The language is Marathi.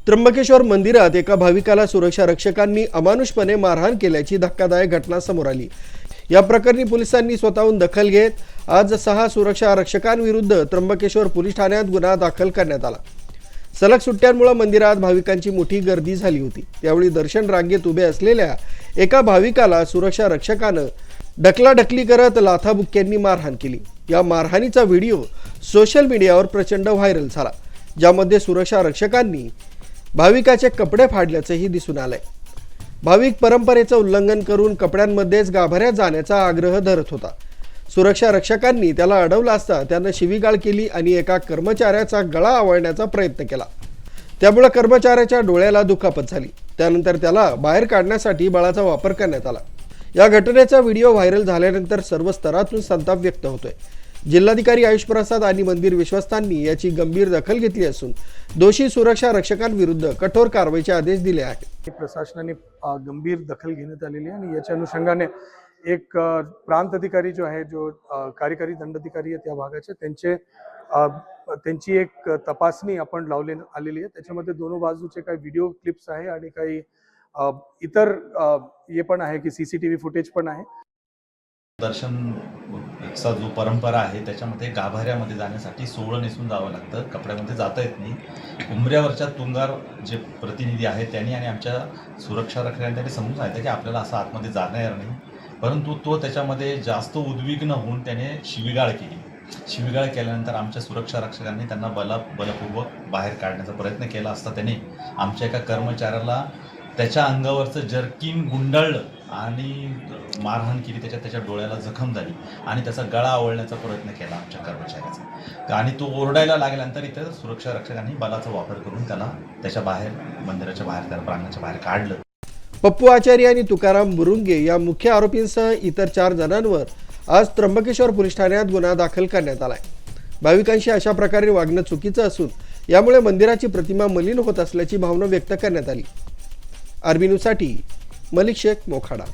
त्र्यंबकेश्वर मंदिरात एका भाविकाला सुरक्षा रक्षकांनी अमानुषपणे मारहाण केल्याची धक्कादायक घटना समोर आली। या प्रकरणी पोलिसांनी स्वतःहून दखल घेत आज 6 सुरक्षा रक्षकांविरुद्ध त्र्यंबकेश्वर पोलीस ठाण्यात गुन्हा दाखल करण्यात आला। सलग सुट्ट्यांमुळे मंदिरात भाविकांची मोठी गर्दी झाली होती। त्यावेळी दर्शन रांगेत उभे असलेल्या एका भाविकाला सुरक्षा रक्षकानं ढकलाढकली करत लाथाबुक्क्यांनी मारहाण केली। या मारहाणीचा व्हिडिओ सोशल मीडियावर प्रचंड व्हायरल झाला, ज्यामध्ये सुरक्षा रक्षकांनी भाविकाचे कपडे फाडल्याचंही दिसून आलंय। भाविक परंपरेचं उल्लंघन करून कपड्यांमध्येच गाभाऱ्यात जाण्याचा आग्रह धरत होता। सुरक्षा रक्षकांनी त्याला अडवलं असता त्यानं शिवीगाळ केली आणि एका कर्मचाऱ्याचा गळा आवळण्याचा प्रयत्न केला। त्यामुळे कर्मचाऱ्याच्या डोळ्याला दुखापत झाली। त्यानंतर त्याला बाहेर काढण्यासाठी बळाचा वापर करण्यात आला। या घटनेचा व्हिडिओ व्हायरल झाल्यानंतर सर्व स्तरातून संताप व्यक्त होतोय। जिल्हाधिकारी आयुष प्रसाद आणि मंदिर विश्वस्तांनी याची गंभीर दखल घेतली असून दोषी सुरक्षा रक्षकांविरुद्ध कठोर कारवाईचे आदेश दिले आहेत। प्रशासनाने गंभीर दखल घेण्यात आलेली आहे आणि याच्या अनुषंगाने एक प्रांत अधिकारी जो आहे, जो कार्यकारी दंडाधिकारी आहेत या भागाचे, त्यांची एक तपासणी आपण आलेली आहे। त्याच्यामध्ये दोनों बाजूचे काही व्हिडिओ क्लिप्स आहे आणि काही इतर हे पण आहे की सीसीटीव्ही फुटेज पण आहे। दर्शनचा जो परंपरा आहे त्याच्यामध्ये गाभाऱ्यामध्ये जाण्यासाठी सोवळं नेसून जावं लागतं, कपड्यामध्ये जाता येत नाही। उंबऱ्यावरच्या तुंगार जे प्रतिनिधी आहेत त्यांनी आणि आमच्या सुरक्षा रक्षकांनी त्यांनी समजून सांगितलं की आपल्याला असं आतमध्ये जाता येणार नाही, परंतु तो त्याच्यामध्ये जास्त उद्विग्न होऊन त्याने शिवीगाळ केली। शिवीगाळ केल्यानंतर आमच्या सुरक्षा रक्षकांनी त्यांना बलपूर्वक बाहेर काढण्याचा प्रयत्न केला असता त्याने आमच्या एका कर्मचाऱ्याला त्याच्या अंगावरचं जर्किन गुंडाळलं आणि मारहाण केली। त्याच्या डोळ्याला जखम झाली आणि त्याचा गळा आवळण्याचा प्रयत्न केला आमच्या कर्मचाऱ्याचा आणि तो ओरडायला लागल्यानंतर इतर सुरक्षा रक्षकांनी बलाचा वापर करून त्याला त्याच्या बाहेर मंदिराच्या बाहेर त्या प्रांगणाच्या बाहेर काढलं। पप्पू आचार्य आणि तुकाराम बुरुंगे या मुख्य आरोपींसह इतर 4 जणांवर आज त्र्यंबकेश्वर पोलीस ठाण्यात गुन्हा दाखल करण्यात आलाय। भाविकांशी अशा प्रकारे वागणं चुकीचं असून यामुळे मंदिराची प्रतिमा मलिन होत असल्याची भावना व्यक्त करण्यात आली। आरबी न्यूजसाठी मलिक शेख, मोखाडा।